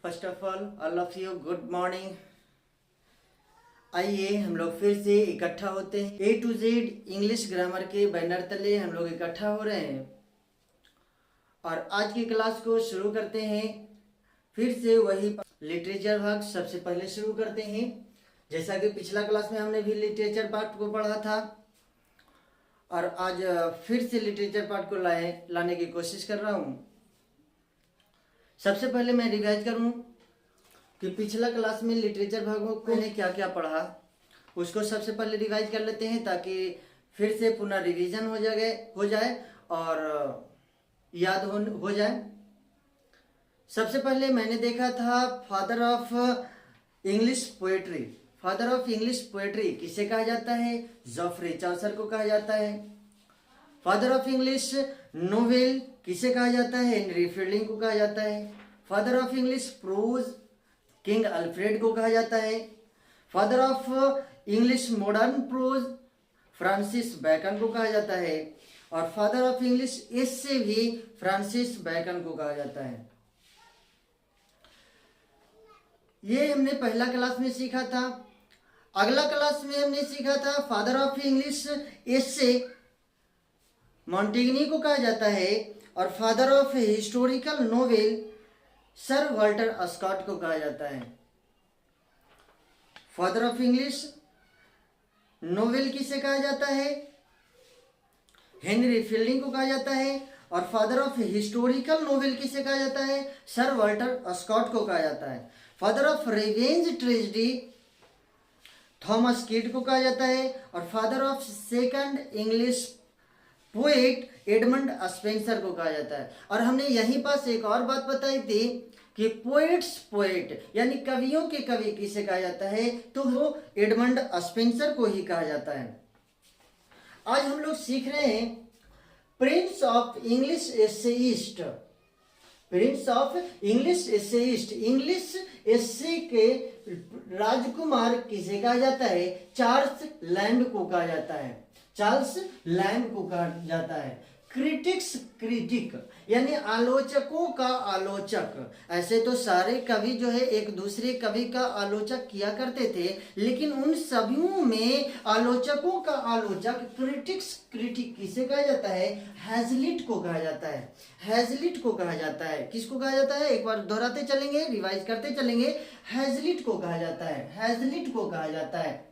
First of all of you good morning. आइए हम लोग फिर से इकट्ठा होते हैं। ए टू जेड इंग्लिश ग्रामर के बैनर तले हम लोग इकट्ठा हो रहे हैं और आज की क्लास को शुरू करते हैं। फिर से वही लिटरेचर भाग सबसे पहले शुरू करते हैं। जैसा कि पिछला क्लास में हमने भी लिटरेचर पार्ट को पढ़ा था और आज फिर से लिटरेचर पार्ट को लाने की कोशिश कर रहा हूँ। सबसे पहले मैं रिवाइज करूँ कि पिछला क्लास में लिटरेचर भागों को मैंने क्या क्या पढ़ा, उसको सबसे पहले रिवाइज कर लेते हैं ताकि फिर से पुनः रिवीजन हो जाए और याद हो जाए। सबसे पहले मैंने देखा था father of English poetry. Father of English poetry किसे कहा जाता है? जॉफ्रे चौसर को कहा जाता है। फादर ऑफ इंग्लिश नोवेल किसे कहा जाता है? हेनरी फील्डिंग को कहा जाता है। Father of English prose King Alfred को कहा जाता है। Father of English modern prose Francis Bacon को कहा जाता है और फादर ऑफ इंग्लिश एसे भी फ्रांसिस बैकन को कहा जाता है। ये हमने पहला क्लास में सीखा था। अगला क्लास में हमने सीखा था father of English essay Montaigne को कहा जाता है और father of historical novel Sir Walter Scott को कहा जाता है। फादर ऑफ इंग्लिश नोवेल किसे कहा जाता है? हेनरी फील्डिंग को कहा जाता है और फादर ऑफ हिस्टोरिकल नोवेल किसे कहा जाता है? सर वाल्टर स्कॉट को कहा जाता है। Father of revenge tragedy Thomas kid को कहा जाता है और father of second English poet Edmund Spenser को कहा जाता है। और हमने यहीं पास एक और बात बताई थी कि पोएट्स पोएट यानी कवियों के कवि किसे कहा जाता है? तो वो एडमंड स्पेंसर को ही कहा जाता है। आज हम लोग सीख रहे हैं prince of English essayist. Prince of English essayist, English essay के राजकुमार किसे कहा जाता है? चार्ल्स लैम्ब को कहा जाता है। चार्ल्स लैम्ब को कहा जाता है। क्रिटिक्स क्रिटिक यानी आलोचकों का आलोचक। ऐसे तो सारे कवि जो है एक दूसरे कवि का आलोचक किया करते थे, लेकिन उन सभी में आलोचकों का आलोचक क्रिटिक्स क्रिटिक किसे कहा जाता है? हैजलिट को कहा जाता है। हैजलिट को कहा जाता है। किसको कहा जाता है? एक बार दोहराते चलेंगे, रिवाइज करते चलेंगे। हैजलिट को कहा जाता है। हैजलिट को कहा जाता है।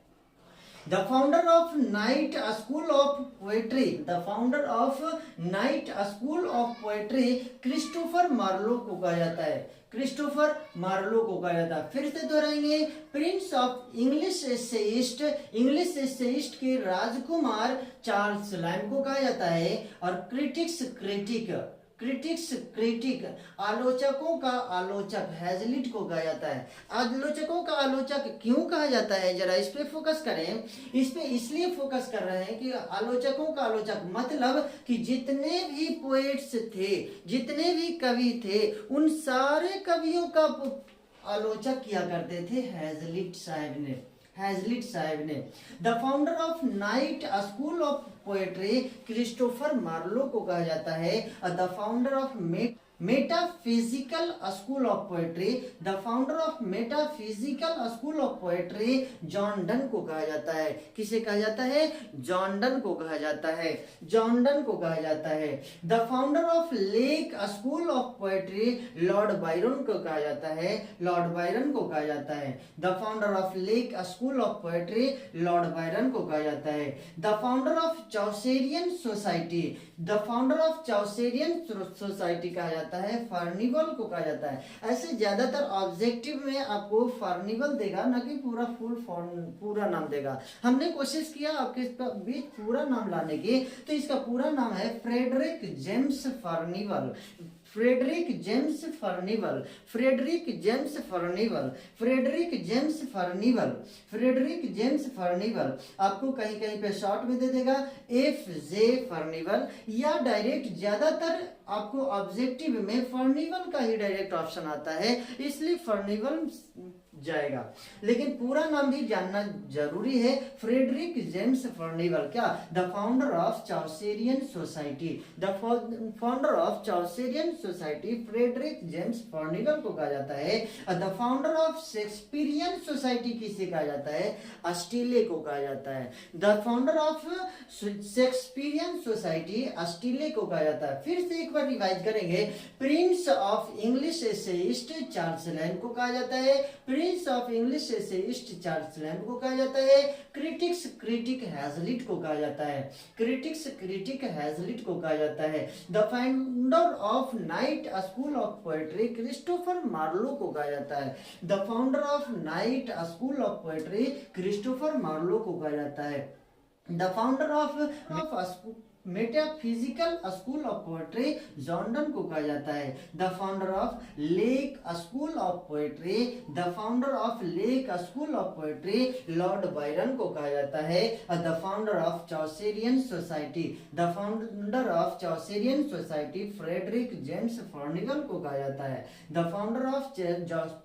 The founder of Knight School of Poetry, the founder of Knight School of Poetry, Christopher Marlowe को कहा जाता है। क्रिस्टोफर मार्लो को कहा जाता है। फिर से दोहराएंगे, Prince of English essayist, English essayist के राजकुमार चार्ल्स लैम्ब को कहा जाता है और क्रिटिक्स क्रिटिक, क्रिटिक्स क्रिटिक आलोचकों का आलोचक हैजलिट को कहा जाता है। आलोचकों का आलोचक क्यों कहा जाता है? जरा इस पे फोकस करें। इस पे इसलिए फोकस कर रहे हैं कि आलोचकों का आलोचक मतलब कि जितने भी पोएट्स थे, जितने भी कवि थे, उन सारे कवियों का आलोचक किया करते थे हैजलिट साहब ने। हैजलिट साहब ने। The founder of night school of poetry Christopher Marlowe को कहा जाता है और the founder of metaphysical school of poetry, the founder of metaphysical school of poetry John Donne को कहा जाता है। किसे कहा जाता है? जॉन डन को कहा जाता है। जॉन डन को कहा जाता है। The founder of lake school of poetry Lord Byron को कहा जाता है। लॉर्ड बायरन को कहा जाता है। The founder of lake school of poetry Lord Byron को कहा जाता है। The founder of Chaucerian society, the founder of Chaucerian society कहा जाता है फर्निवल को कहा जाता है। ऐसे ज्यादातर ऑब्जेक्टिव में आपको फर्निवल देगा, ना कि पूरा नाम देगा। हमने कोशिश किया आपके बीच पूरा नाम लाने की, तो इसका पूरा नाम है Frederick James Furnivall. Frederick James Furnivall, Frederick James Furnivall, Frederick James Furnivall, Frederick James Furnivall. आपको कहीं कहीं पे शॉर्ट में दे देगा FJ फर्निवल, या डायरेक्ट ज्यादातर आपको ऑब्जेक्टिव में फर्निवल का ही डायरेक्ट ऑप्शन आता है, इसलिए फर्निवल जाएगा। लेकिन पूरा नाम भी जानना जरूरी है। फ्रेडरिक जेम्स फर्निवल, क्या? The founder of Chaucerian society. The founder of Chaucerian society Frederick James Furnivall को कहा जाता है। The founder of Shakespearean society किसे कहा जाता है? अस्टीले को कहा जाता है। The founder of Shakespearean society Astley को कहा जाता है। फिर से एक बार रिवाइज करेंगे। Prince of English essayist Charles Lamb को कहा जाता है। Prince of English essayist Charles Lamb को कहा जाता है। क्रिटिक हैजलिट को कहा जाता है। क्रिटिक हैजलिट को कहा जाता है। The founder of night school of poetry Christopher Marlowe को कहा जाता है। The founder of night school of poetry Christopher Marlowe को कहा जाता है। The founder of metaphysical school of poetry Jordan को कहा जाता है। The founder of lake school of poetry, the founder of lake school of poetry Lord Byron को कहा जाता है। The founder of Chaucerian society, the founder of Chaucerian society Frederick James Furnivall को कहा जाता है। The founder of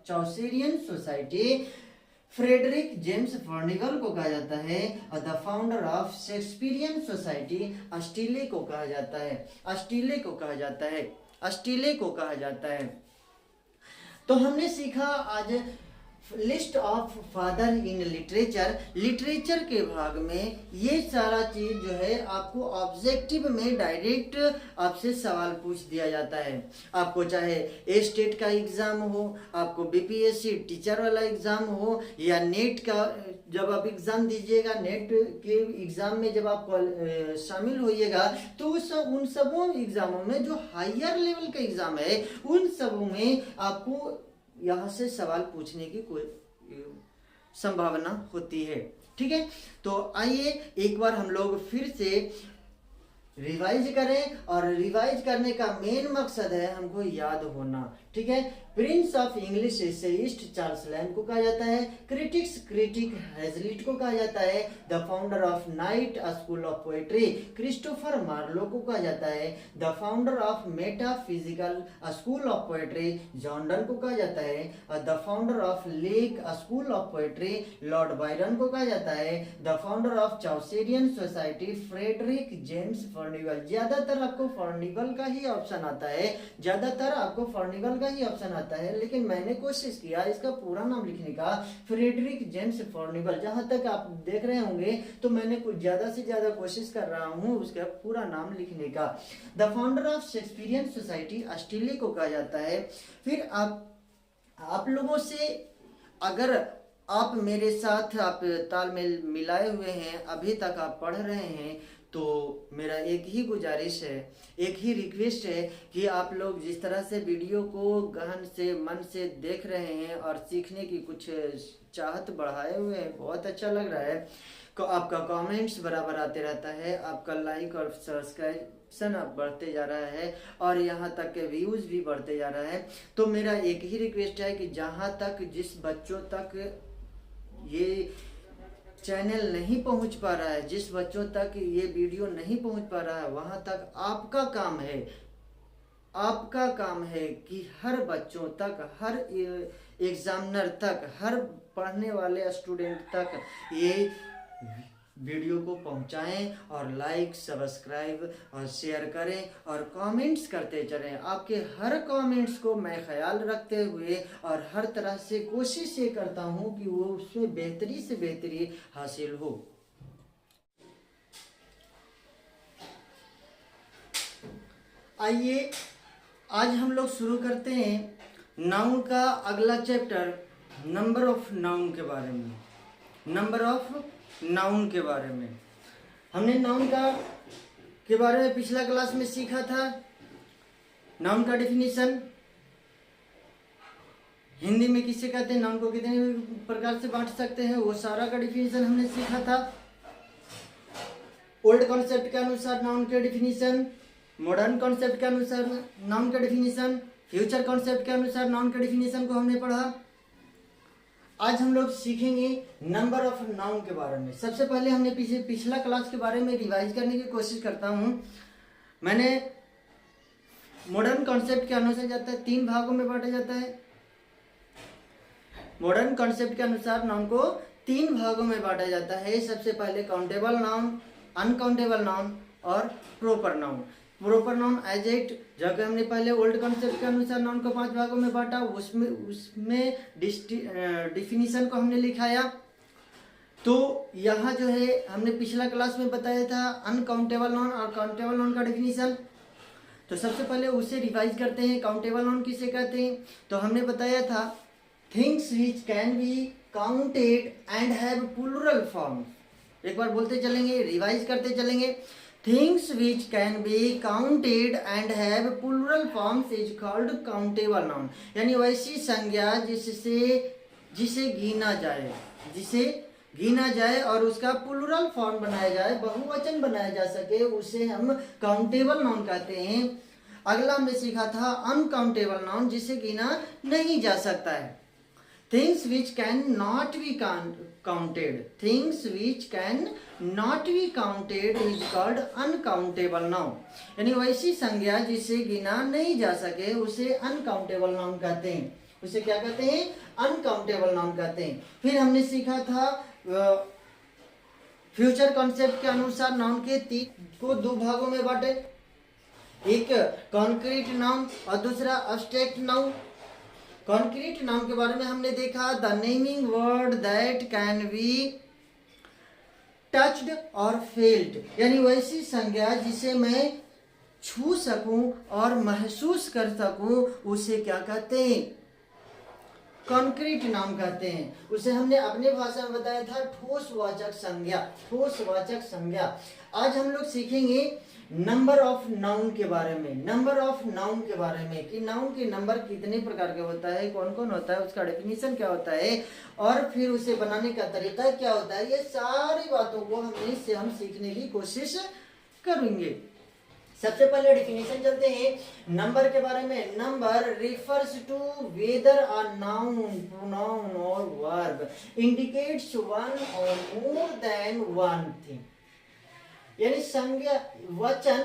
Chaucerian society Frederick James Furnivall को कहा जाता है। और the founder of Shakespearean society Astley को कहा जाता है। अस्टीले को कहा जाता है। अस्टीले को कहा जाता है। तो हमने सीखा आज list of father in literature. Literature के भाग में ये सारा चीज जो है आपको ऑब्जेक्टिव में डायरेक्ट आपसे सवाल पूछ दिया जाता है। आपको चाहे ए स्टेट का एग्जाम हो, आपको बीपीएससी टीचर वाला एग्जाम हो, या नेट का जब आप एग्जाम दीजिएगा, नेट के एग्जाम में जब आप शामिल होइएगा तो उन सबों एग्जामों में जो हायर लेवल का एग्जाम है उन सबों में आपको यहाँ से सवाल पूछने की कोई संभावना होती है। ठीक है, तो आइए एक बार हम लोग फिर से रिवाइज करें, और रिवाइज करने का मेन मकसद है हमको याद होना। ठीक है, prince of English essayist Charles Lamb को कहा जाता है। क्रिटिक हैजलिट को कहा जाता है। The founder of night school of poetry Christopher Marlowe को कहा जाता है। The founder of metaphysical school of poetry Jordan को कहा जाता है। The founder of lake school of poetry Lord Byron को कहा जाता है। The founder of Chaucerian society Frederick James Furnivall. ज्यादातर आपको फर्निवल का ही ऑप्शन आता है, ज्यादातर आपको फर्निवल का ही ऑप्शन आता है, लेकिन मैंने कोशिश किया इसका पूरा नाम लिखने का, फ्रेडरिक जेम्स फर्निवल। जहां तक आप देख रहे होंगे तो मैंने कुछ ज्यादा से ज्यादा कोशिश कर रहा हूं उसका पूरा नाम लिखने का। The founder of Shakespearean society Astley को कहा जाता है। फिर आप लोगों से, अगर आप मेरे साथ आप तालमेल मिलाए हुए हैं, अभी तक आप पढ़ रहे हैं, तो मेरा एक ही गुजारिश है, एक ही रिक्वेस्ट है कि आप लोग जिस तरह से वीडियो को गहन से मन से देख रहे हैं और सीखने की कुछ चाहत बढ़ाए हुए हैं, बहुत अच्छा लग रहा है। आपका कमेंट्स बराबर आते रहता है, आपका लाइक और सब्सक्रिप्शन अब बढ़ते जा रहा है, और यहाँ तक के व्यूज़ भी बढ़ते जा रहा है। तो मेरा एक ही रिक्वेस्ट है कि जहाँ तक जिस बच्चों तक ये चैनल नहीं पहुंच पा रहा है, जिस बच्चों तक ये वीडियो नहीं पहुंच पा रहा है, वहां तक आपका काम है, आपका काम है कि हर बच्चों तक, हर एग्जामिनर तक, हर पढ़ने वाले स्टूडेंट तक ये वीडियो को पहुंचाएं, और लाइक सब्सक्राइब और शेयर करें और कमेंट्स करते चलें। आपके हर कमेंट्स को मैं ख्याल रखते हुए और हर तरह से कोशिश ये करता हूं कि वो उसमें बेहतरी से बेहतरी हासिल हो। आइए आज हम लोग शुरू करते हैं नाउन का अगला चैप्टर, नंबर ऑफ नाउन के बारे में। नंबर ऑफ नाउन के बारे में हमने नाउन के बारे में पिछला क्लास में सीखा था। नाउन का डेफिनेशन हिंदी में किसे कहते हैं, नाउन को कितने प्रकार से बांट सकते हैं, वो सारा का डेफिनेशन हमने सीखा था। ओल्ड कॉन्सेप्ट के अनुसार नाउन के डेफिनेशन, मॉडर्न कॉन्सेप्ट के अनुसार नाउन का डेफिनेशन, फ्यूचर कॉन्सेप्ट के अनुसार नाउन के डेफिनेशन को हमने पढ़ा। आज हम लोग सीखेंगे नंबर ऑफ नाउन के बारे में। सबसे पहले हमने पिछला क्लास के बारे में रिवाइज करने की कोशिश करता हूं। मैंने मॉडर्न कॉन्सेप्ट के अनुसार जाता है, 3 भागों में बांटा जाता है। मॉडर्न कॉन्सेप्ट के अनुसार नाउन को 3 भागों में बांटा जाता है। सबसे पहले काउंटेबल नाउन, अनकाउंटेबल नाउन और proper noun. Proper noun exact, जबकि हमने पहले ओल्ड कॉन्सेप्ट के अनुसार नाउन को 5 भागों में बांटा, उसमें डिफिनीशन को हमने लिखाया। तो यहाँ जो है हमने पिछला क्लास में बताया था अनकाउंटेबल नाउन और काउंटेबल नाउन का डिफिनीशन। तो सबसे पहले उसे रिवाइज करते हैं। काउंटेबल नाउन किसे कहते हैं? तो हमने बताया था things which can be counted and have plural form. एक बार बोलते चलेंगे, रिवाइज करते चलेंगे। Things which can be counted and have plural forms is called countable noun. यानी वैसी संज्ञा जिसे गिना जाए और उसका प्लूरल फॉर्म बनाया जाए, बहुवचन बनाया जा सके, उसे हम काउंटेबल नाउन कहते हैं। अगला हमने सीखा था अनकाउंटेबल नाउन, जिसे गिना नहीं जा सकता है। Things which can not be counted, things which can not be counted is called uncountable noun. यानी वैसी संज्ञा जिसे गिना नहीं जा सके उसे अनकाउंटेबल नाउन कहते हैं। उसे क्या कहते हैं? अनकाउंटेबल नाउन कहते हैं। फिर हमने सीखा था फ्यूचर कॉन्सेप्ट के अनुसार नाउन के 2 भागों में बांटे, एक कॉन्क्रीट नाउन और दूसरा अब्स्ट्रैक्ट नाउन। कॉन्क्रीट नाउन के बारे में हमने देखा the naming word that can be touched और फेल्ड, यानी वैसी संज्ञा जिसे मैं छू सकूं और महसूस कर सकूं, उसे क्या कहते हैं? कॉन्क्रीट नाउन कहते हैं। उसे हमने अपने भाषा में बताया था ठोसवाचक संज्ञा, ठोसवाचक संज्ञा। आज हम लोग सीखेंगे नंबर ऑफ नाउन के बारे में, नंबर ऑफ नाउन के बारे में कि नाउन के नंबर कितने प्रकार के होता है, कौन कौन होता है, उसका डेफिनेशन क्या होता है और फिर उसे बनाने का तरीका क्या होता है। ये सारी बातों को हम सीखने की कोशिश करेंगे। सबसे पहले डेफिनेशन चलते हैं नंबर के बारे में। Number refers to whether a noun, pronoun और वर्ब इंडिकेट्स वन और मोर देन वन थिंग। यानी संज्ञा वचन,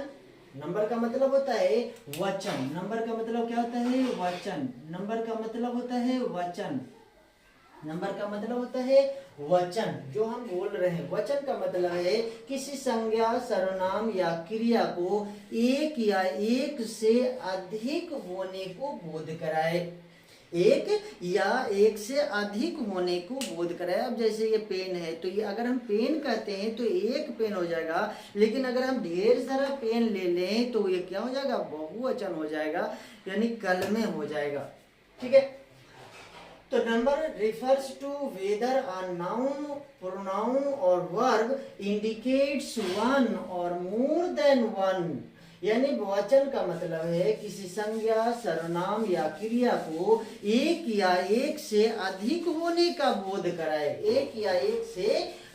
नंबर का मतलब होता है वचन। नंबर का मतलब क्या होता है? वचन। नंबर का मतलब होता है वचन। नंबर का मतलब होता है वचन। जो हम बोल रहे हैं, वचन का मतलब है किसी संज्ञा, सर्वनाम या क्रिया को एक या एक से अधिक होने को बोध कराए, एक या एक से अधिक होने को बोध कराए। अब जैसे ये पेन है, तो ये अगर हम पेन कहते हैं तो एक पेन हो जाएगा, लेकिन अगर हम ढेर सारा पेन ले लें तो ये क्या हो जाएगा? बहुवचन हो जाएगा, यानी कलमे हो जाएगा। ठीक है, तो number refers to whether a noun, pronoun और वर्ब इंडिकेट्स वन और मोर देन वन। यानी वचन का मतलब है किसी संज्ञा, सर्वनाम या क्रिया को एक या एक से अधिक होने का बोध कराए, एक या एक से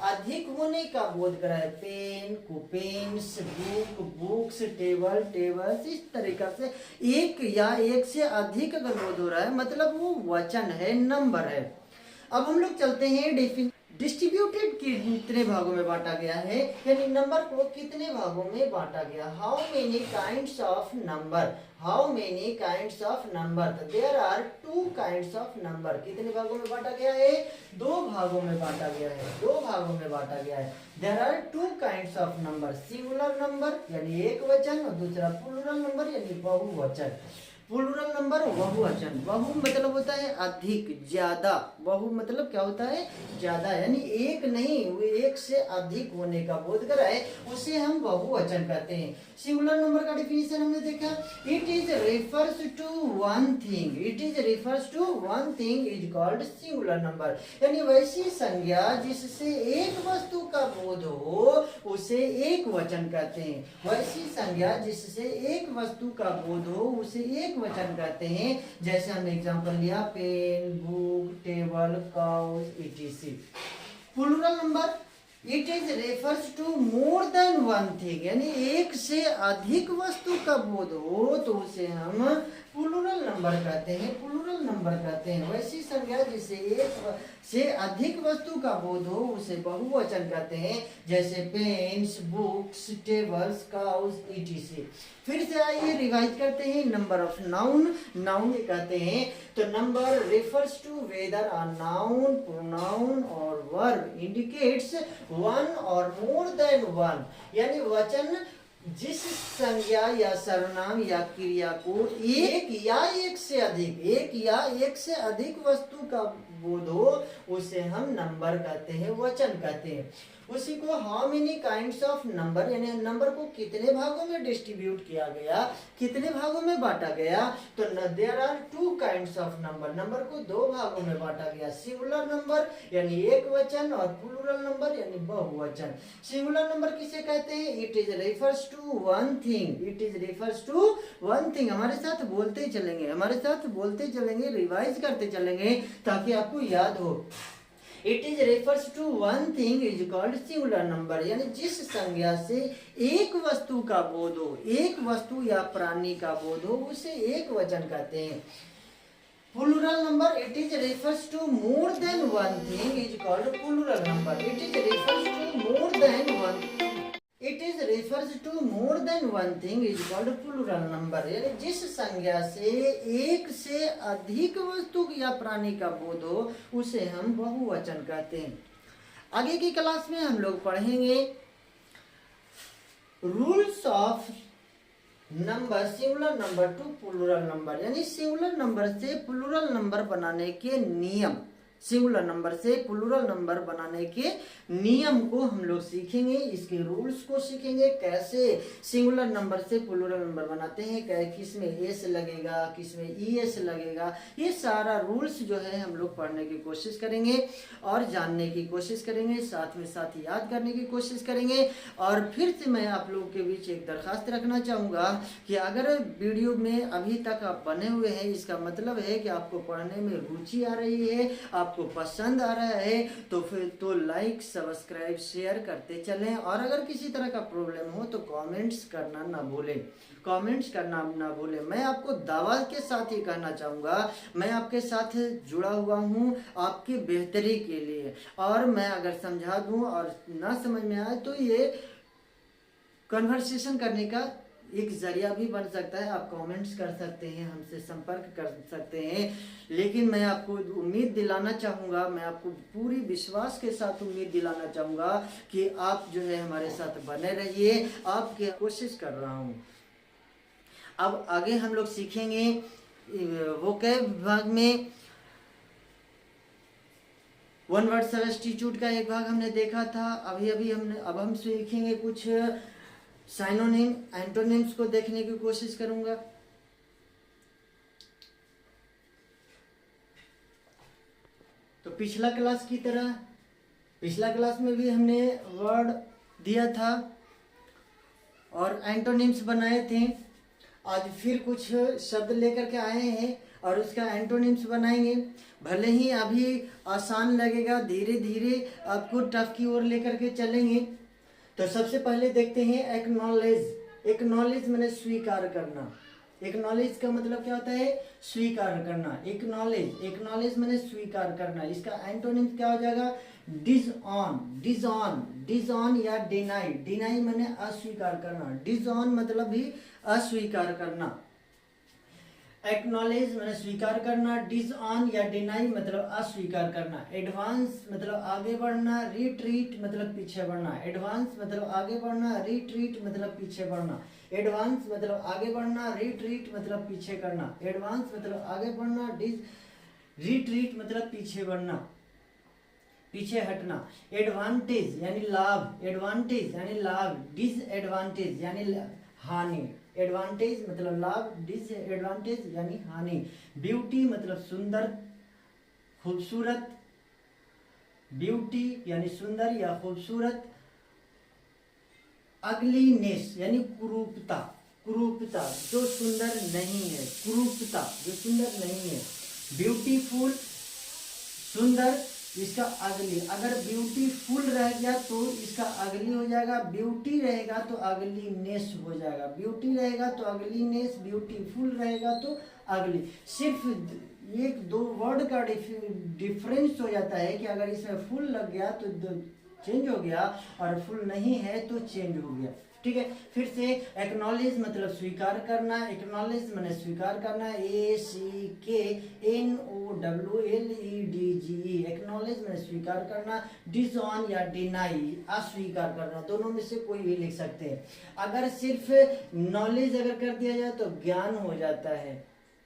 अधिक होने का बोध कराए। पेन को pens, book books, table tables, इस तरीका से एक या एक से अधिक अगर बोध हो रहा है मतलब वो वचन है, नंबर है। अब हम लोग चलते हैं डिस्ट्रीब्यूटेड कितने भागों में बांटा गया है, यानी नंबर को कितने भागों में बांटा गया। How many kinds of number, how many kinds of number. There are 2 kinds of number. कितने भागों में बांटा गया है? 2 भागों में बांटा गया है, 2 भागों में बांटा गया है। There are 2 kinds of number, singular number यानी एक वचन और दूसरा प्लूरल नंबर यानी बहुवचन। प्लूरल नंबर बहुवचन, बहु मतलब होता है अधिक, ज्यादा। बहु मतलब क्या होता है? ज्यादा, यानी एक नहीं, वो एक से अधिक होने का बोध कराए, उसे हम बहुवचन कहते हैं। सिंगुलर नंबर का डिफिनेशन हमने देखा, it is refers to one thing, it is refers to one thing is called singular number. यानी वैसी संज्ञा जिससे एक वस्तु का बोध हो उसे एक वचन कहते हैं। वैसी संज्ञा जिससे एक वस्तु का बोध हो उसे एक वचन कहते हैं। जैसे हमने एग्जांपल लिया pen, book, table, cows, etc। Plural number it is refers to more than one thing, यानी एक से अधिक वस्तु का बोध हो तो उसे हम प्लूरल नंबर कहते हैं, प्लूरल नंबर कहते हैं वैसी संज्ञा जिसे एक से अधिक वस्तु का बोध हो उसे बहुवचन कहते हैं, जैसे pens, books, tables, cows, ETC. फिर से आइए रिवाइज करते हैं। नंबर ऑफ नाउन, नाउन कहते हैं तो number refers to whether a noun, pronoun और वर्ब इंडिकेट्स वन और मोर देन वन, यानी वचन जिस संज्ञा या सर्वनाम या क्रिया को एक या एक से अधिक वस्तु का बोध हो उसे हम नंबर कहते हैं, वचन कहते हैं। उसी को how many kinds of number, यानी नंबर को कितने भागों में डिस्ट्रीब्यूट किया गया, कितने भागों में बांटा गया, तो there are two kinds of number, number को दो भागों में बांटा गया, सिंगुलर नंबर यानी एक वचन और प्लूरल नंबर यानी बहुवचन। सिंगुलर नंबर किसे कहते हैं? It is refers to one thing, it is refers to one thing. हमारे साथ बोलते चलेंगे, हमारे साथ बोलते चलेंगे, रिवाइज करते चलेंगे ताकि आपको याद हो। It is refers to one thing is called singular number, यानी जिस संज्ञा से एक वस्तु का बोध हो, एक वस्तु या प्राणी का बोध हो उसे एक वचन कहते हैं। Plural number, it is refers to more than one thing is called plural number. It is refers to more than one, it is refers to more than one thing is called plural number, यानी जिस संज्ञा से एक से अधिक वस्तु या प्राणी का बोध हो उसे हम बहुवचन कहते हैं। आगे की क्लास में हम लोग पढ़ेंगे rules of number, singular number to plural number, यानी सिंगुलर नंबर से प्लूरल नंबर बनाने के नियम, सिंगुलर नंबर से प्लूरल नंबर बनाने के नियम को हम लोग सीखेंगे, इसके रूल्स को सीखेंगे, कैसे सिंगुलर नंबर से प्लूरल नंबर बनाते हैं, किस में एस लगेगा, किस में ईएस लगेगा, ये सारा रूल्स जो है हम लोग पढ़ने की कोशिश करेंगे और जानने की कोशिश करेंगे, साथ में साथ याद करने की कोशिश करेंगे। और फिर से मैं आप लोगों के बीच एक दरखास्त रखना चाहूँगा कि अगर वीडियो में अभी तक आप बने हुए हैं इसका मतलब है कि आपको पढ़ने में रुचि आ रही है, आपको पसंद आ रहा है, तो फिर तो लाइक, सब्सक्राइब, शेयर करते चलें। और अगर किसी तरह का प्रॉब्लम हो तो कमेंट्स करना ना भूलें, कमेंट्स करना ना भूलें। मैं आपको दावा के साथ ये कहना चाहूँगा, मैं आपके साथ जुड़ा हुआ हूँ आपकी बेहतरी के लिए, और मैं अगर समझा दूँ और ना समझ में आए तो ये कन्वर्सेशन करने का एक जरिया भी बन सकता है। आप कमेंट्स कर सकते हैं, हमसे संपर्क कर सकते हैं, लेकिन मैं आपको उम्मीद दिलाना चाहूँगा, मैं आपको पूरी विश्वास के साथ उम्मीद दिलाना चाहूँगा कि आप जो है हमारे साथ बने रहिए, आपकी कोशिश कर रहा हूँ। अब आगे हम लोग सीखेंगे वोकैब विभाग में वन वर्ड सब्स्टिट्यूट का एक भाग हमने देखा था, अब हम सीखेंगे कुछ साइनोनिम, एंटोनिम्स को देखने की कोशिश करूंगा। तो पिछला क्लास की तरह पिछला क्लास में भी हमने वर्ड दिया था और एंटोनिम्स बनाए थे। आज फिर कुछ शब्द लेकर के आए हैं और उसका एंटोनिम्स बनाएंगे। भले ही अभी आसान लगेगा, धीरे धीरे आपको टफ की ओर लेकर के चलेंगे। तो सबसे पहले देखते हैं एक्नॉलेज। एक्नॉलेज मैंने स्वीकार करना। एक्नॉलेज का मतलब क्या होता है? स्वीकार करना। एक्नॉलेज, एक्नॉलेज मैंने स्वीकार करना। इसका एंटोनिम क्या हो जाएगा? डिसऑन, डिसऑन, डिसऑन या डिनाई। डिनाई मैंने अस्वीकार करना, डिसऑन मतलब भी अस्वीकार करना। एक्नॉलेज मैंने स्वीकार करना, डिसऑन या डिनाई मतलब अस्वीकार करना। एडवांस मतलब आगे बढ़ना, रिट्रीट मतलब पीछे बढ़ना। एडवांस मतलब आगे बढ़ना, रिट्रीट मतलब पीछे बढ़ना। एडवांस मतलब आगे बढ़ना, रिट्रीट मतलब पीछे करना। एडवांस मतलब आगे बढ़ना, रिट्रीट मतलब पीछे बढ़ना, पीछे हटना। एडवांटेज यानी लाभ, एडवांटेज यानी लाभ। डिसएडवांटेज यानी हानि। एडवांटेज मतलब लाभ, डिसएडवांटेज यानी हानि। ब्यूटी मतलब सुंदर, खूबसूरत। ब्यूटी यानी सुंदर या खूबसूरत। अगलीनेस यानी कुरूपता, कुरूपता जो सुंदर नहीं है, कुरूपता जो सुंदर नहीं है। ब्यूटीफुल सुंदर, इसका अगली, अगर ब्यूटीफुल रह गया तो इसका अगली हो जाएगा, ब्यूटी रहेगा तो अगली नेस हो जाएगा, ब्यूटी रहेगा तो अगली नेस, ब्यूटीफुल रहेगा तो अगली। सिर्फ एक दो वर्ड का डिफरेंस हो जाता है कि अगर इसमें फुल लग गया तो चेंज हो गया और फुल नहीं है तो चेंज हो गया। ठीक है, फिर से एक्नॉलेज मतलब स्वीकार करना, एक्नॉलेज मैंने स्वीकार करना, ACKNOWLEDGE, एक्नॉलेज मैंने स्वीकार करना, डिसऑन या डिनाई अस्वीकार करना, दोनों में से कोई भी लिख सकते हैं। अगर सिर्फ नॉलेज अगर कर दिया जाए तो ज्ञान हो जाता है,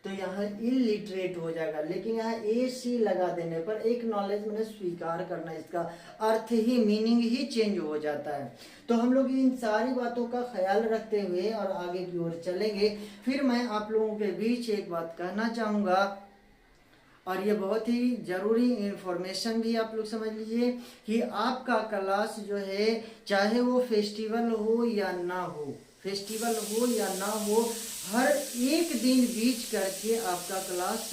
तो यहाँ इलिटरेट हो जाएगा, लेकिन यहाँ AC लगा देने पर एक नॉलेज मैंने स्वीकार करना, इसका अर्थ ही मीनिंग ही चेंज हो जाता है। तो हम लोग इन सारी बातों का ख्याल रखते हुए और आगे की ओर चलेंगे। फिर मैं आप लोगों के बीच एक बात कहना चाहूँगा, और ये बहुत ही ज़रूरी इंफॉर्मेशन भी आप लोग समझ लीजिए कि आपका क्लास जो है, चाहे वो फेस्टिवल हो या ना हो, फेस्टिवल हो या ना हो, हर एक दिन बीच करके आपका क्लास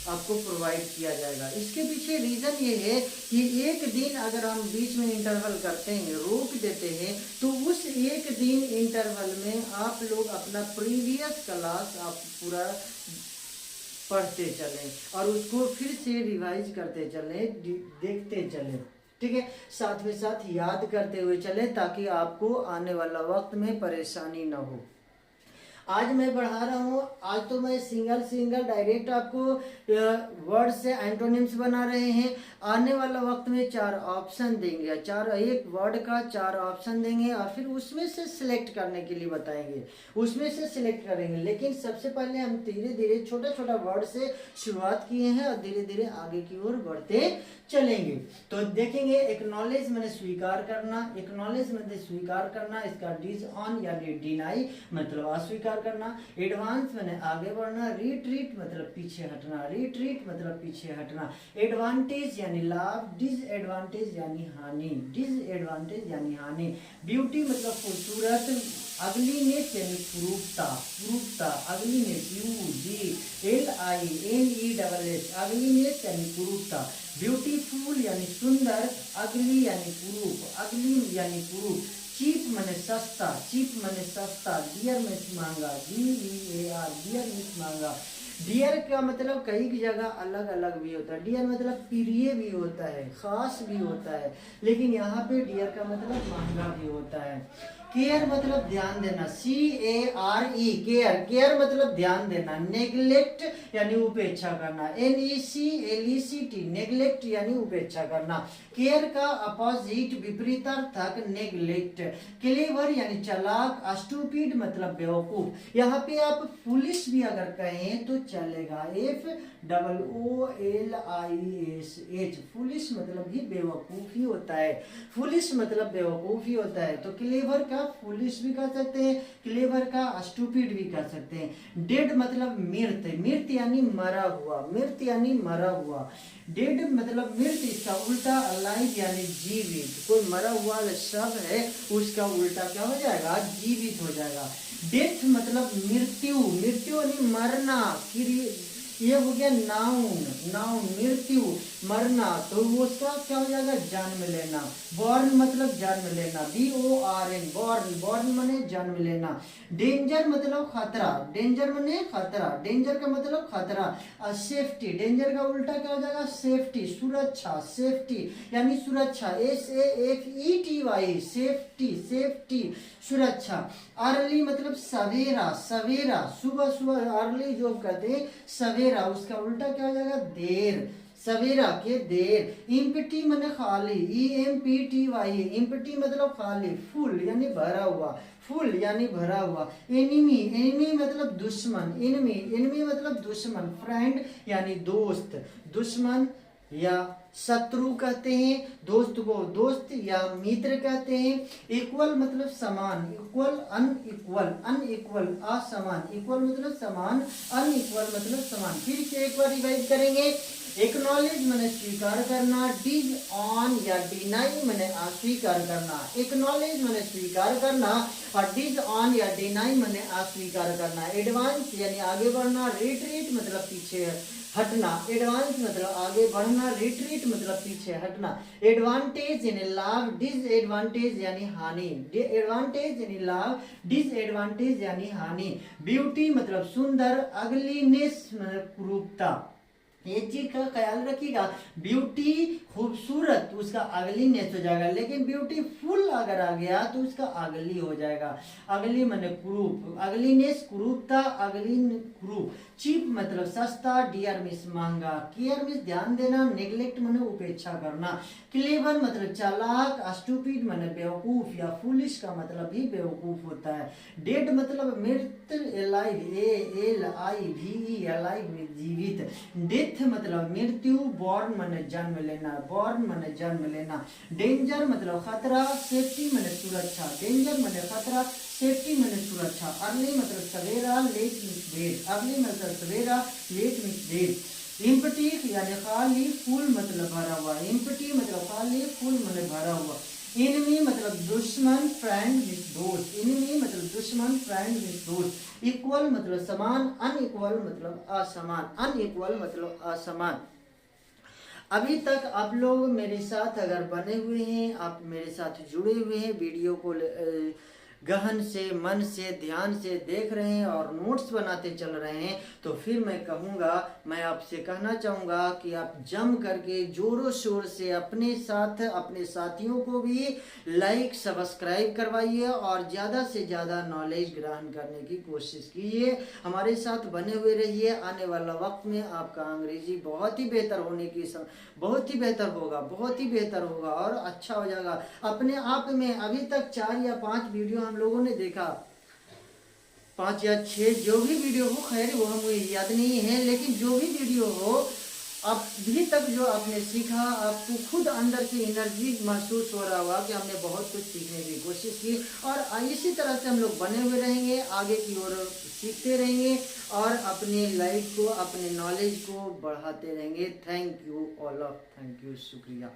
आपको प्रोवाइड किया जाएगा। इसके पीछे रीज़न ये है कि एक दिन अगर हम बीच में इंटरवल करते हैं, रोक देते हैं, तो उस एक दिन इंटरवल में आप लोग अपना प्रीवियस क्लास आप पूरा पढ़ते चलें और उसको फिर से रिवाइज करते चलें, देखते चलें। ठीक है, साथ में साथ याद करते हुए चलें ताकि आपको आने वाला वक्त में परेशानी ना हो। आज मैं पढ़ा रहा हूँ, आज तो मैं सिंगल डायरेक्ट आपको वर्ड से एंटोनिम्स बना रहे हैं। आने वाला वक्त में 4 ऑप्शन देंगे, एक वर्ड का 4 ऑप्शन देंगे और फिर उसमें से सिलेक्ट करने के लिए बताएंगे, उसमें से सिलेक्ट करेंगे। लेकिन सबसे पहले हम धीरे धीरे छोटा वर्ड से शुरुआत किए हैं और धीरे धीरे आगे की ओर बढ़ते चलेंगे। तो देखेंगे, एक्नॉलेज मैंने स्वीकार करना, एक्नॉलेज मैंने स्वीकार करना, इसका डिसऑन यानी डिनाई मतलब अस्वीकार करना, एडवांस मैंने आगे बढ़ना, रिट्रीट मतलब पीछे हटना, रिट्रीट मतलब पीछे हटना, एडवांटेज यानी लाभ, डिसएडवांटेज यानी हानि, डिसएडवांटेज यानी हानि, ब्यूटी मतलब खूबसूरत, अगलीनेस यानी कुरूपता, अगलीनेस UGLINESS, अगलीनेस यानी कुरूपता, ब्यूटीफुल यानी सुंदर, अगली यानी कुरूप, चीप माने सस्ता, डियर में महंगा, DEAR, डियर में महंगा। डियर का मतलब कई जगह अलग अलग भी होता है, डियर मतलब प्रिय भी होता है, खास भी होता है, लेकिन यहाँ पे डियर का मतलब महंगा भी होता है। केयर मतलब ध्यान देना, CARE, केयर मतलब ध्यान देना, नेग्लेक्ट यानी उपेक्षा करना, NECLECT, नेग्लेक्ट यानी उपेक्षा करना, केयर का अपोजिट विपरीतार्थक नेग्लेक्ट, क्लेवर यानी चालाक, स्टूपिड मतलब बेवकूफ। यहाँ पे आप फुलिश भी अगर कहें तो चलेगा, FOOLISH, फुलिश मतलब भी बेवकूफ ही होता है, फुलिश मतलब बेवकूफ ही होता है। तो क्लेवर का फुलिश भी कह सकते हैं, क्लेवर का स्टूपिड भी कह सकते हैं। डेड मतलब मृत यानी मरा हुआ, डेड मतलब मृत, इसका उल्टा अलाइव यानी जीवित, कोई मरा हुआ शब्द है उसका उल्टा क्या हो जाएगा, जीवित हो जाएगा। डेथ मतलब मृत्यु यानी मरना, ये हो गया नाउन, मृत्यु मरना, तो वो उसका क्या हो जाएगा, जन्म लेना। बॉर्न मतलब जन्म लेना, BORN, बॉर्न माने जन्म लेना। डेंजर मतलब खतरा, डेंजर का मतलब खतरा। सेफ्टी, डेंजर का उल्टा क्या हो जाएगा, सेफ्टी, सुरक्षा, यानी सुरक्षा, SAFETY, सेफ्टी, सुरक्षा। अर्ली मतलब सवेरा, सुबह अर्ली जो कहते हैं सवेरा, उसका उल्टा क्या हो जाएगा, देर, सवेरा के देर। इम्पटी माने खाली, EMPTY, इम्पटी मतलब खाली, फुल यानी भरा हुआ। एनिमी मतलब दुश्मन, एनिमी मतलब दुश्मन। फ्रेंड यानी दोस्त, दुश्मन या शत्रु कहते हैं, दोस्त को दोस्त या मित्र कहते हैं। इक्वल मतलब समान, अनइक्वल असमान, इक्वल मतलब समान, अनइक्वल मतलब समान। फिर से एक बार रिवाइज करेंगे। एक्नॉलेज मैंने स्वीकार करना, डिसऑन या डिनाई मैंने अस्वीकार करना, एक्नॉलेज मैंने स्वीकार करना और डिसऑन या डिनाई मैंने अस्वीकार करना। एडवांस यानी आगे बढ़ना, रिट्रीट मतलब पीछे हटना, एडवांस मतलब आगे बढ़ना, रिट्रीट मतलब पीछे हटना। एडवांटेज यानी लाभ, डिसएडवांटेज यानी हानि। एडवांटेज यानी लाभ, डिसएडवांटेज यानी हानि। ब्यूटी मतलब सुंदर, अगलीनेस मतलब कुरूपता। एक चीज का ख्याल रखिएगा, ब्यूटी खूबसूरत तो उसका अगलीनेस हो जाएगा, लेकिन ब्यूटीफुल अगर आ गया तो उसका अगली हो जाएगा। अगली माने कुरूप, अगलीनेस कुरूपता, अगली कुरूप। चीप मतलब सस्ता, डियर मीन्स महंगा, केयर मीन्स ध्यान देना, नेग्लेक्ट माने उपेक्षा करना। क्लेवर मतलब चालाक, स्टूपिड माने बेवकूफ या फूलिश का मतलब भी बेवकूफ होता है। डेड मतलब मृत, एलाइव ALIVE अलाइव में जीवित। डेथ मतलब मृत्यु, बॉर्न माने जन्म लेना, बॉर्न माने जन्म लेना। डेंजर मतलब खतरा, सेफ्टी माने सुरक्षा, डेंजर माने खतरा, सेफ्टी माने सुरक्षा। अर्ली मतलब सवेरा, लेट मीन्स देर, अर्ली मतलब सवेरा, लेट मीन्स देर। एम्प्टी यानी खाली, फुल मतलब भरा हुआ, एम्प्टी मतलब खाली, फुल मतलब भरा हुआ। एनिमी मतलब दुश्मन, फ्रेंड मीन्स दोस्त, एनिमी मतलब दुश्मन, फ्रेंड मीन्स दोस्त। इक्वल मतलब समान, अनइक्वल मतलब असमान, अनइक्वल मतलब असमान। अभी तक आप लोग मेरे साथ अगर बने हुए हैं, आप मेरे साथ जुड़े हुए हैं, वीडियो को गहन से, मन से, ध्यान से देख रहे हैं और नोट्स बनाते चल रहे हैं, तो फिर मैं कहूँगा, मैं आपसे कहना चाहूँगा कि आप जम करके जोरों शोर से अपने साथ अपने साथियों को भी लाइक सब्सक्राइब करवाइए और ज़्यादा से ज़्यादा नॉलेज ग्रहण करने की कोशिश कीजिए। हमारे साथ बने हुए रहिए। आने वाला वक्त में आपका अंग्रेजी बहुत ही बेहतर होने की बहुत ही बेहतर होगा, बहुत ही बेहतर होगा और अच्छा हो जाएगा अपने आप में। अभी तक 4 या 5 वीडियो हम लोगों ने देखा, 5 या 6 जो भी वीडियो हो, खैर वो हमें याद नहीं है, लेकिन जो भी वीडियो हो, अभी तक जो आपने सीखा, आपको खुद अंदर से एनर्जी महसूस हो रहा होगा कि हमने बहुत कुछ सीखने की कोशिश की। और इसी तरह से हम लोग बने हुए रहेंगे, आगे की ओर सीखते रहेंगे और अपने लाइफ को, अपने नॉलेज को बढ़ाते रहेंगे। Thank you all of, thank you, शुक्रिया।